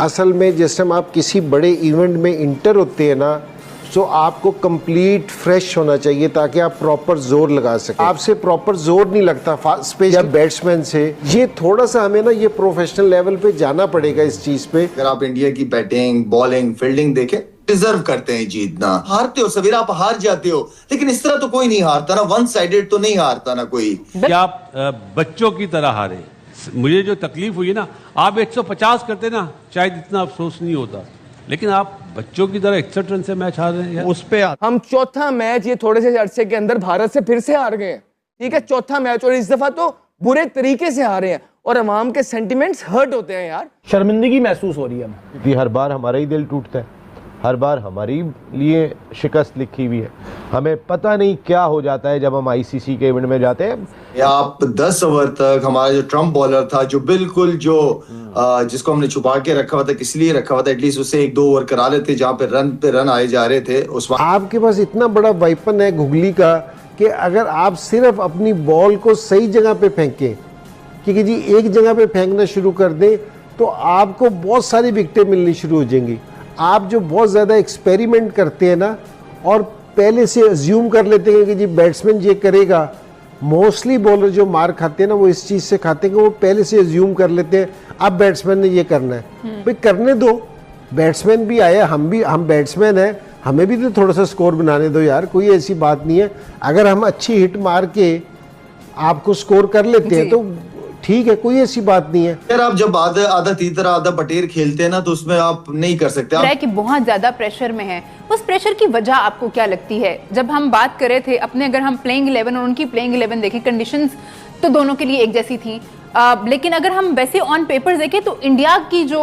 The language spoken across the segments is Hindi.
असल में जिस टाइम आप किसी बड़े इवेंट में इंटर होते हैं ना, तो आपको कंप्लीट फ्रेश होना चाहिए ताकि आप प्रॉपर जोर लगा सकें। आपसे प्रॉपर जोर नहीं लगता स्पेशल बैट्समैन से। ये थोड़ा सा हमें ना ये प्रोफेशनल लेवल पे जाना पड़ेगा इस चीज पे। अगर आप इंडिया की बैटिंग, बॉलिंग, फील्डिंग देखें, डिजर्व करते हैं जीतना। हारते हो सवेरा, आप हार जाते हो, लेकिन इस तरह तो कोई नहीं हारता ना, वन साइडेड तो नहीं हारता ना कोई। क्या आप बच्चों की तरह हारे? मुझे जो तकलीफ हुई ना, आप 150 करते ना, शायद इतना अफसोस नहीं होता, लेकिन आप बच्चों की तरह 61 रन से मैच हार रहे हैं। उस पे हम चौथा मैच ये थोड़े से अरसे के अंदर भारत से फिर से हार गए हैं। ठीक है, चौथा मैच, और इस दफा तो बुरे तरीके से हारे हैं और अवाम के सेंटिमेंट्स हर्ट होते हैं यार। शर्मिंदगी महसूस हो रही है हमें। हर बार हमारा ही दिल टूटता है, हर बार हमारी लिए शिकस्त लिखी हुई है। हमें पता नहीं क्या हो जाता है जब हम आईसीसी के इवेंट में जाते हैं। आप 10 ओवर तक हमारा जो ट्रम्प बॉलर था, जो बिल्कुल जो जिसको हमने छुपा के रखा हुआ था, किस लिए रखा हुआ था, एटलीस्ट उससे 1-2 ओवर करा लेते जहां पे रन आए जा रहे थे। उस आपके पास इतना बड़ा वेपन है घुगली का कि अगर आप सिर्फ अपनी बॉल को सही जगह पे फेंकें, क्योंकि जी एक जगह पे फेंकना शुरू कर दें तो आपको बहुत सारी विकेटें मिलनी शुरू हो जाएंगी। आप जो बहुत ज़्यादा एक्सपेरिमेंट करते हैं ना और पहले से अज्यूम कर लेते हैं कि जी बैट्समैन ये करेगा, मोस्टली बॉलर जो मार खाते हैं ना वो इस चीज़ से खाते हैं कि वो पहले से अज्यूम कर लेते हैं अब बैट्समैन ने ये करना है। भाई करने दो, बैट्समैन भी आया, हम बैट्समैन हैं, हमें भी तो थोड़ा सा स्कोर बनाने दो यार, कोई ऐसी बात नहीं है। अगर हम अच्छी हिट मार के आपको स्कोर कर लेते हैं तो ठीक है, कोई ऐसी बात नहीं है। यार आप जब आधा तीतर आधा बटेर खेलते हैं ना, तो उसमें आप नहीं कर सकते। आप कि बहुत ज्यादा प्रेशर में है, उस प्रेशर की वजह आपको क्या लगती है? जब हम बात कर रहे थे अपने, अगर हम प्लेइंग 11 और उनकी प्लेइंग 11 देखें, कंडीशंस तो दोनों के लिए एक जैसी थी, लेकिन अगर हम वैसे ऑन पेपर देखें तो इंडिया की जो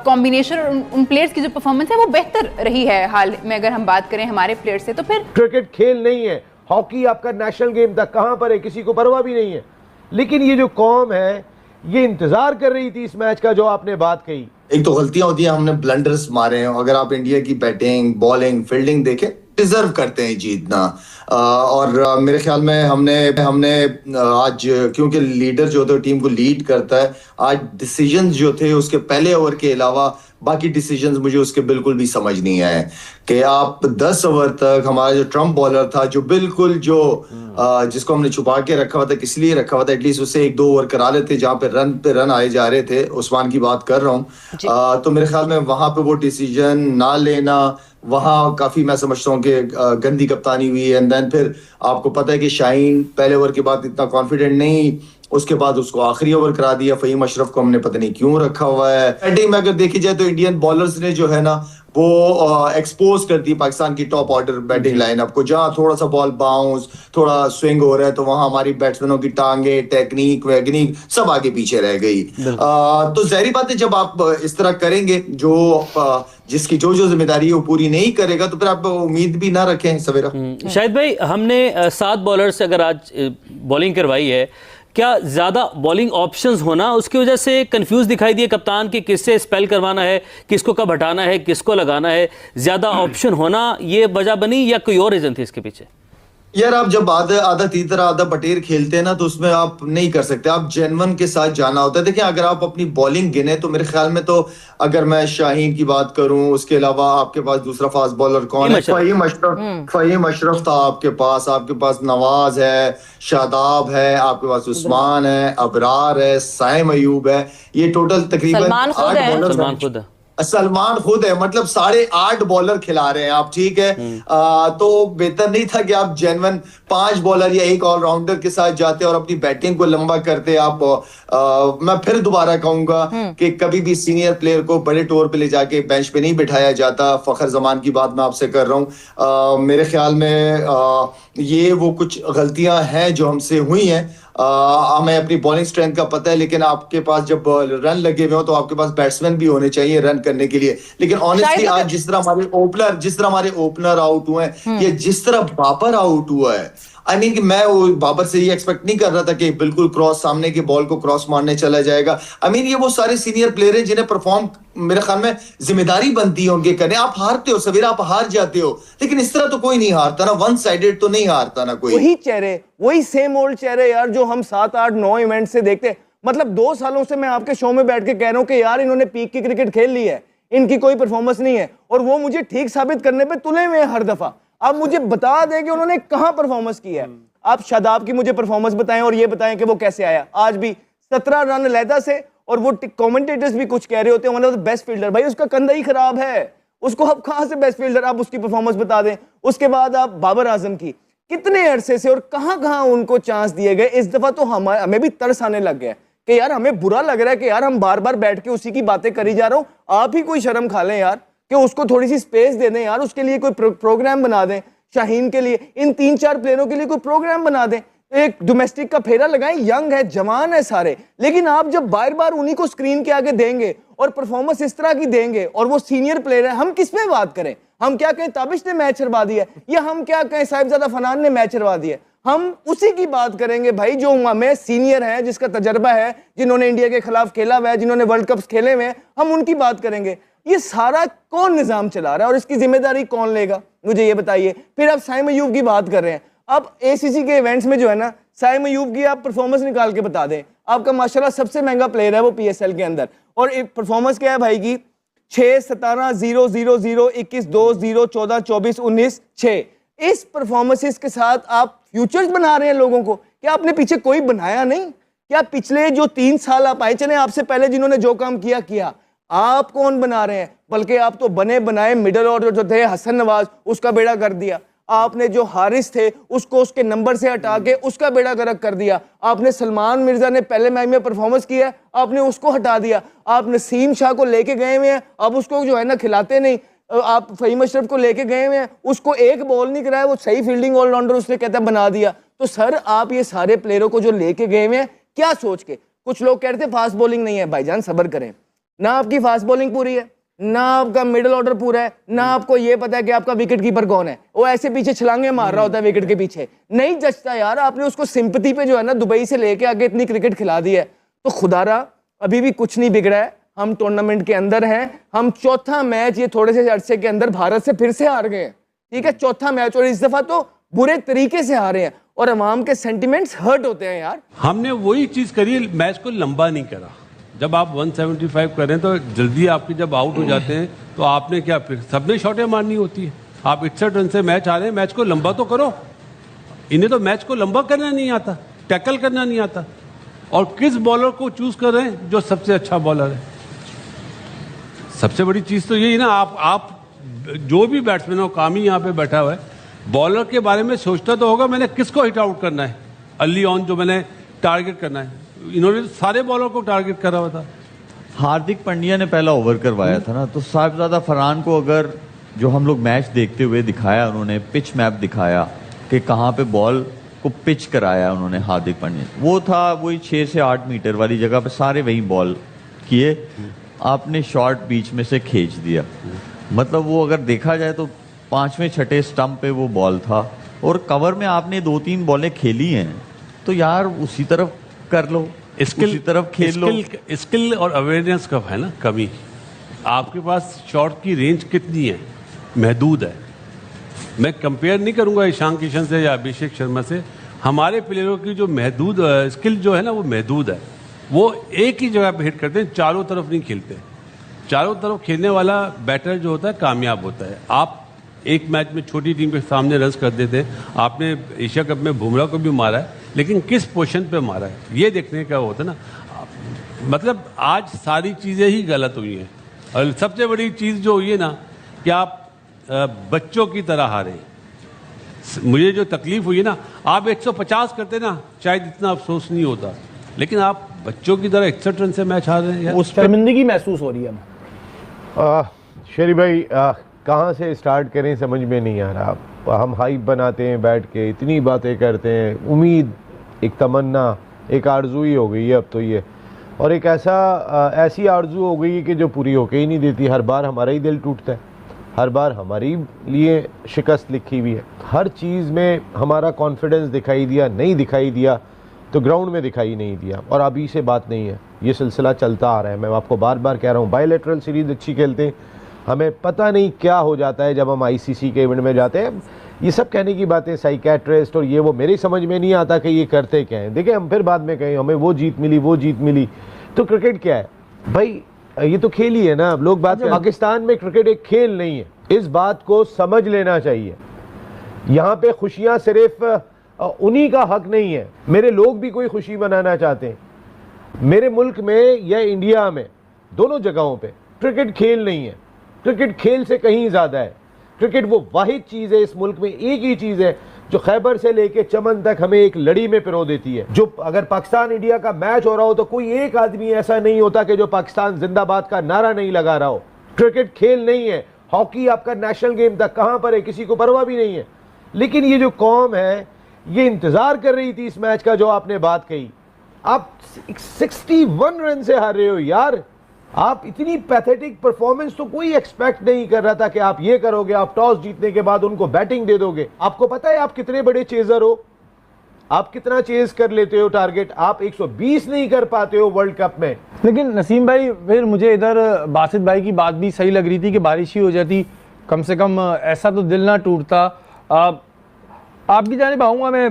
कॉम्बिनेशन और उन प्लेयर्स की जो परफॉर्मेंस है वो बेहतर रही है हाल में। अगर हम बात करें हमारे प्लेयर से, तो फिर क्रिकेट खेल नहीं है, हॉकी आपका नेशनल गेम था, कहां पर है किसी को परवाह भी नहीं है। लेकिन ये जो कौम है ये इंतजार कर रही थी इस मैच का, जो आपने बात कही। एक तो गलतियां होती हैं, हमने ब्लंडर्स मारे हैं। अगर आप इंडिया की बैटिंग, बॉलिंग, फील्डिंग देखें, डिजर्व करते हैं जीतना। और मेरे ख्याल में हमने आज, क्योंकि लीडर जो होता है टीम को लीड करता है, आज डिसीजंस जो थे उसके पहले ओवर के अलावा बाकी डिसीजंस मुझे उसके बिल्कुल भी समझ नहीं आए। कि आप 10 ओवर तक हमारा जो ट्रम्प बॉलर था, जो बिल्कुल जो जिसको हमने छुपा के रखा हुआ था, किस लिए रखा हुआ था, एटलीस्ट उससे 1-2 ओवर करा लेते जहां पे रन आए जा रहे थे। उस्मान की बात कर रहा हूँ। तो मेरे ख्याल में वहां पे वो डिसीजन ना लेना, वहां काफी मैं समझता हूँ कि गंदी कप्तानी हुई है। एंड देन फिर आपको पता है कि शाहीन पहले ओवर के बाद इतना कॉन्फिडेंट नहीं, उसके बाद उसको आखिरी ओवर करा दिया। फहीम अशरफ को हमने पता नहीं क्यों रखा हुआ है। बैटिंग में अगर देखी जाए तो इंडियन बॉलर्स ने जो है ना वो एक्सपोज कर दी पाकिस्तान की टॉप ऑर्डर बैटिंग लाइनअप को। जहां थोड़ा सा बॉल बाउंस, थोड़ा स्विंग हो रहा है, तो वहां हमारी बैट्समैनों की टांगे, टेक्निक वैगनिक सब आगे पीछे रह गई। तो जाहिर बात है जब आप इस तरह करेंगे, जो जिसकी जो जिम्मेदारी है वो पूरी नहीं करेगा, तो फिर आप उम्मीद भी ना रखें सवेरा। शाहिद भाई, हमने 7 बॉलर से अगर आज बॉलिंग करवाई है, क्या ज़्यादा बॉलिंग ऑप्शंस होना उसकी वजह से कंफ्यूज दिखाई दिए कप्तान की, किससे स्पेल करवाना है, किसको कब हटाना है, किसको लगाना है, ज़्यादा ऑप्शन होना ये वजह बनी या कोई और रीज़न थी इसके पीछे? यार आप जब आधा तीतर आधा बटेर खेलते हैं ना, तो उसमें आप नहीं कर सकते, आप जेन्युइन के साथ जाना होता है। देखिए अगर आप अपनी बॉलिंग गिने तो मेरे ख्याल में तो, अगर मैं शाहीन की बात करूं, उसके अलावा आपके पास दूसरा फास्ट बॉलर कौन है? फहीम अशरफ था आपके पास नवाज है, शादाब है, आपके पास उस्मान है, अबरार है, साइम अयूब है। ये टोटल तकरीबन 8 बॉलर। सलमान खुद है, मतलब 8.5 बॉलर खिला रहे हैं आप, ठीक है। तो बेहतर नहीं था कि आप जेन्युइन 5 बॉलर या एक ऑलराउंडर के साथ जाते और अपनी बैटिंग को लंबा करते आप। मैं फिर दोबारा कहूंगा कि कभी भी सीनियर प्लेयर को बड़े टूर पे ले जाके बेंच पे नहीं बिठाया जाता। फखर जमान की बात मैं आपसे कर रहा हूँ। मेरे ख्याल में ये वो कुछ गलतियां हैं जो हमसे हुई हैं। हमें अपनी बॉलिंग स्ट्रेंथ का पता है, लेकिन आपके पास जब रन लगे हुए हो तो आपके पास बैट्समैन भी होने चाहिए रन करने के लिए। लेकिन ऑनेस्टली आज जिस तरह हमारे ओपनर आउट हुए हैं, या जिस तरह बाबर आउट हुआ है, आई मीन कि मैं वो बाबर से ये एक्सपेक्ट नहीं कर रहा था कि बिल्कुल क्रॉस सामने की बॉल को क्रॉस मारने चला जाएगा। आई मीन ये वो सारे सीनियर प्लेयर हैं जिन्हें परफॉर्म, मेरे ख्याल में जिम्मेदारी बनती है उनके करने। आप हारते हो सवेरा, आप हार जाते हो, लेकिन इस तरह तो कोई नहीं हारता ना, वन साइडेड तो नहीं हारता ना कोई। वही चेहरे, वही सेम ओल्ड चेहरे यार जो हम 7, 8, 9 इवेंट से देखते हैं। मतलब 2 सालों से मैं आपके शो में बैठ के कह रहा हूं कि यार इन्होंने पीक की क्रिकेट खेल ली है, इनकी कोई परफॉर्मेंस नहीं है, और वो मुझे ठीक साबित करने पे तुले हुए हैं हर दफा। आप मुझे बता दें कि उन्होंने कहां परफॉर्मेंस की है। आप शादाब की मुझे परफॉर्मेंस बताएं और ये बताएं कि वो कैसे आया। आज भी 17 रन अलहदा से, और वो कमेंटेटर्स भी कुछ कह रहे होते हैं one of the best fielder. भाई उसका कंधा ही खराब है, उसको आप कहां से बेस्ट फील्डर, आप उसकी परफॉर्मेंस बता दें। उसके बाद आप बाबर आजम की, कितने अरसे से और कहां कहां उनको चांस दिए गए। इस दफा तो हमें भी तरस आने लग गया कि यार हमें बुरा लग रहा है कि यार हम बार बार बैठ के उसी की बातें करी जा रहा हूं। आप ही कोई शर्म खा लें यार, कि उसको थोड़ी सी स्पेस दे दें यार, उसके लिए कोई प्रोग्राम बना दें। शाहीन के लिए, इन 3-4 प्लेयरों के लिए कोई प्रोग्राम बना दें, एक डोमेस्टिक का फेरा लगाएं। यंग है, जवान है सारे, लेकिन आप जब बार बार उन्हीं को स्क्रीन के आगे देंगे और परफॉर्मेंस इस तरह की देंगे, और वो सीनियर प्लेयर है, हम किस पे बात करें? हम क्या कहें ताबिश ने मैच हरवा दिया, या हम क्या कहें साहिबजादा फनान ने मैच हरवा दिया? हम उसी की बात करेंगे भाई जो हमें सीनियर है, जिसका तजर्बा है, जिन्होंने इंडिया के खिलाफ खेला हुआ है, जिन्होंने वर्ल्ड कप खेले हुए हैं, हम उनकी बात करेंगे। ये सारा कौन निजाम चला रहा है और इसकी जिम्मेदारी कौन लेगा, मुझे ये बताइए। फिर आप साइम अयूब की बात कर रहे हैं। अब ACC के इवेंट्स में जो है ना, साइम अयूब की आप परफॉर्मेंस निकाल के बता दें। आपका माशाल्लाह सबसे महंगा प्लेयर है वो PSL के अंदर, और एक परफॉर्मेंस क्या है भाई की 6, 17, 0, 0, 0, 21, 2, 0, 14, 24, 19, 6। इस परफॉर्मेंसेस के साथ आप फ्यूचर्स बना रहे हैं लोगों को। क्या आपने पीछे कोई बनाया नहीं? क्या पिछले जो 3 साल आप आए, चले आपसे पहले जिन्होंने जो काम किया किया, आप कौन बना रहे हैं? बल्कि आप तो बने बनाए मिडल ऑर्डर जो थे, हसन नवाज, उसका बेड़ा कर दिया आपने। जो हारिस थे उसको उसके नंबर से हटा के उसका बेड़ा गर्क कर दिया आपने। सलमान मिर्जा ने पहले मैच में परफॉर्मेंस किया, आपने उसको हटा दिया। आप नसीम शाह को लेके गए हुए हैं, अब उसको जो है ना खिलाते नहीं। आप फहीम अशरफ को लेके गए हुए हैं, उसको एक बॉल नहीं कराया, वो सही फील्डिंग ऑलराउंडर उसने कहता बना दिया। तो सर आप ये सारे प्लेयरों को जो लेके गए हुए हैं, क्या सोच के? कुछ लोग कहते हैं फास्ट बॉलिंग नहीं है। भाईजान सब्र करें, ना आपकी फास्ट बॉलिंग पूरी है, ना आपका मिडिल ऑर्डर पूरा है, ना आपको ये पता है कि आपका विकेट कीपर कौन है। वो ऐसे पीछे छलांगे मार रहा होता है विकेट के पीछे, नहीं जचता यार। आपने उसको सिंपैथी पे जो है ना दुबई से लेके आके इतनी क्रिकेट खिला दी है। तो खुदारा अभी भी कुछ नहीं बिगड़ा है, हम टूर्नामेंट के अंदर हैं। हम चौथा मैच ये थोड़े से अरसे के अंदर भारत से फिर से हार गए हैं, ठीक है, चौथा मैच, और इस दफा तो बुरे तरीके से हारे हैं, और अवाम के सेंटिमेंट्स हर्ट होते हैं यार। हमने वही चीज करी, मैच को लंबा नहीं करा। जब आप 175 करें तो जल्दी आपके जब आउट हो जाते हैं तो आपने क्या, फिर सबने शॉटें मारनी होती है। आप 61 रन से मैच आ रहे हैं, मैच को लंबा तो करो। इन्हें तो मैच को लंबा करना नहीं आता, टैकल करना नहीं आता। और किस बॉलर को चूज कर रहे हैं? जो सबसे अच्छा बॉलर है। सबसे बड़ी चीज तो यही ना, आप जो भी बैट्समैन हो, कामी यहाँ पे बैठा हुआ है, बॉलर के बारे में सोचता तो होगा मैंने किसको हिट आउट करना है, अर्ली ऑन जो मैंने टारगेट करना है। इन्होंने सारे बॉलर को टारगेट करा हुआ था। हार्दिक पांड्या ने पहला ओवर करवाया था ना, तो साहिबजादा फरहान को अगर जो हम लोग मैच देखते हुए दिखाया, उन्होंने पिच मैप दिखाया कि कहाँ पे बॉल को पिच कराया उन्होंने हार्दिक पांड्या, वो था वही 6 से 8 मीटर वाली जगह पे सारे वही बॉल किए, आपने शॉट बीच में से खींच दिया। मतलब वो अगर देखा जाए तो 5वें 6ठे स्टंप पे वो बॉल था, और कवर में आपने 2-3 बॉलें खेली हैं, तो यार उसी तरफ कर लो, उसी तरफ खेल लो। स्किल और अवेयरनेस का है ना कमी। आपके पास शॉट की रेंज कितनी है? महदूद है। मैं कंपेयर नहीं करूंगा ईशान किशन से या अभिषेक शर्मा से। हमारे प्लेयरों की जो महदूद स्किल जो है ना, वो महदूद है। वो एक ही जगह पे हिट करते हैं, चारों तरफ नहीं खेलते। चारों तरफ खेलने वाला बैटर जो होता है कामयाब होता है। आप एक मैच में छोटी टीम के सामने रन कर देते हैं। आपने एशिया कप में बुमराह को भी मारा है, लेकिन किस पोजीशन पे मारा है ये देखने का होता है ना। मतलब आज सारी चीज़ें ही गलत हुई हैं, और सबसे बड़ी चीज़ जो हुई है ना कि आप बच्चों की तरह हारे। मुझे जो तकलीफ हुई है ना, आप 150 करते ना शायद इतना अफसोस नहीं होता, लेकिन आप बच्चों की तरह 61 रन से मैच हार रहे हैं। उस शर्मिंदगी महसूस हो रही है हमें। शेरी भाई कहाँ से स्टार्ट करें समझ में नहीं आ रहा। हम हाइप बनाते हैं बैठ के, इतनी बातें करते हैं, उम्मीद, एक तमन्ना, एक आरज़ू ही हो गई है अब तो ये, और एक ऐसी आरज़ू हो गई है कि जो पूरी होके ही नहीं देती। हर बार हमारा ही दिल टूटता है, हर बार हमारी लिए शिकस्त लिखी हुई है। हर चीज़ में हमारा कॉन्फिडेंस दिखाई दिया, नहीं दिखाई दिया तो ग्राउंड में दिखाई नहीं दिया। और अभी से बात नहीं है, ये सिलसिला चलता आ रहा है। मैं आपको बार बार कह रहा हूँ, बायलैटरल सीरीज़ अच्छी खेलते हैं, हमें पता नहीं क्या हो जाता है जब हम ICC के इवेंट में जाते हैं। ये सब कहने की बातें, साइकेट्रिस्ट और ये वो, मेरी समझ में नहीं आता कि ये करते क्या है। देखिए हम फिर बाद में कहें हमें वो जीत मिली, तो क्रिकेट क्या है भाई, ये तो खेल ही है ना। लोग बात करें पाकिस्तान में क्रिकेट एक खेल नहीं है, इस बात को समझ लेना चाहिए। यहाँ पे खुशियाँ सिर्फ उन्हीं का हक नहीं है, मेरे लोग भी कोई खुशी मनाना चाहते हैं। मेरे मुल्क में या इंडिया में, दोनों जगहों पे क्रिकेट खेल नहीं है, क्रिकेट खेल से कहीं ज़्यादा है। क्रिकेट वो वाहिद चीज़ है इस मुल्क में, एक ही चीज़ है जो खैबर से लेके चमन तक हमें एक लड़ी में पिरो देती है। जो अगर पाकिस्तान इंडिया का मैच हो रहा हो तो कोई एक आदमी ऐसा नहीं होता कि जो पाकिस्तान जिंदाबाद का नारा नहीं लगा रहा हो। क्रिकेट खेल नहीं है, हॉकी आपका नेशनल गेम था, कहाँ पर है किसी को परवाह भी नहीं है। लेकिन ये जो कौम है ये इंतज़ार कर रही थी इस मैच का, जो आपने बात कही। आप 61 रन से हार रहे हो यार, आप इतनी पैथेटिक परफॉर्मेंस तो कोई एक्सपेक्ट नहीं कर रहा था कि आप ये करोगे। आप टॉस जीतने के बाद उनको बैटिंग दे दोगे। आपको पता है आप कितने बड़े चेजर हो, आप कितना चेज कर लेते हो टारगेट, आप 120 नहीं कर पाते हो वर्ल्ड कप में। लेकिन नसीम भाई, फिर मुझे इधर बासित भाई की बात भी सही लग रही थी कि बारिश ही हो जाती, कम से कम ऐसा तो दिल ना टूटता। आपकी जानिब आऊँगा मैं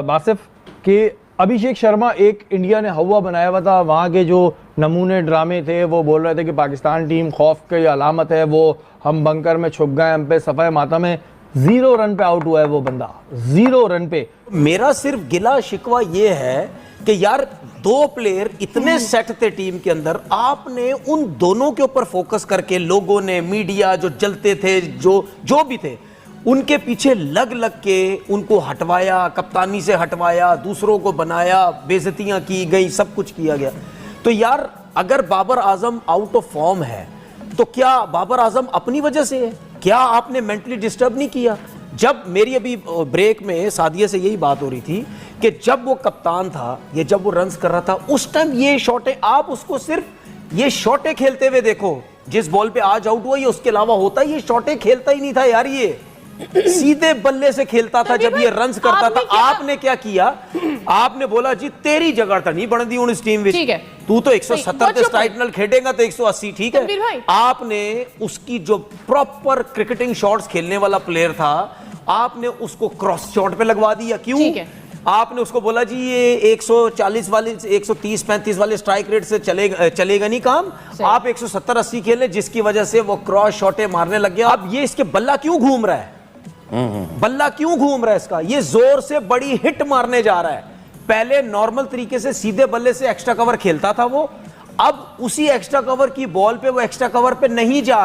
बासिफ कि अभिषेक शर्मा एक इंडिया ने हवा बनाया हुआ था, वहाँ के जो नमूने ड्रामे थे वो बोल रहे थे कि पाकिस्तान टीम खौफ की अलामत है, वो हम बंकर में छुप गए, हम पे सफ़ाए माता में 0 रन पे आउट हुआ है वो बंदा, 0 रन पे। मेरा सिर्फ गिला शिकवा ये है कि यार 2 प्लेयर इतने सेट थे टीम के अंदर, आपने उन दोनों के ऊपर फोकस करके लोगों ने, मीडिया जो जलते थे, जो भी थे, उनके पीछे लग के उनको हटवाया, कप्तानी से हटवाया, दूसरों को बनाया, बेइज्जतियां की गई, सब कुछ किया गया। तो यार अगर Babar Azam out of form है तो क्या बाबर आजम अपनी वजह से है? क्या आपने मेंटली डिस्टर्ब नहीं किया? जब मेरी अभी ब्रेक में सादिया से यही बात हो रही थी कि जब वो कप्तान था या जब वो रन्स कर रहा था उस टाइम ये शॉटें, आप उसको सिर्फ ये शॉटें खेलते हुए देखो, जिस बॉल पे आज आउट हुआ ये उसके अलावा होता ये शॉटें खेलता ही नहीं था यार, ये सीधे बल्ले से खेलता था जब ये रन्स करता था। आपने क्या किया, आपने बोला जी तेरी जगह तो नहीं बन दी उन इस टीम में, तू तो 170 के स्ट्राइक नाल खेलेगा तो 180 ठीक है। आपने उसकी जो प्रॉपर क्रिकेटिंग शॉट्स खेलने वाला प्लेयर था, आपने उसको क्रॉस शॉट पे लगवा दिया। क्यों? आपने उसको बोला जी ये 140 वाले 130-35 वाले स्ट्राइक रेट से चलेगा नहीं काम, आप 170-80 खेले, जिसकी वजह से वो क्रॉस शॉटें मारने लग गया। अब ये इसके बल्ला क्यों घूम रहा है, बल्ला क्यों घूम रहा है इसका? ये जोर से बड़ी हिट मारने जा रहा है। पहले नॉर्मल तरीके से सीधे बल्ले से एक्स्ट्रा कवर खेलता था वो, अब उसी एक्स्ट्रा कवर की बॉल पे वो एक्स्ट्रा कवर पे नहीं जा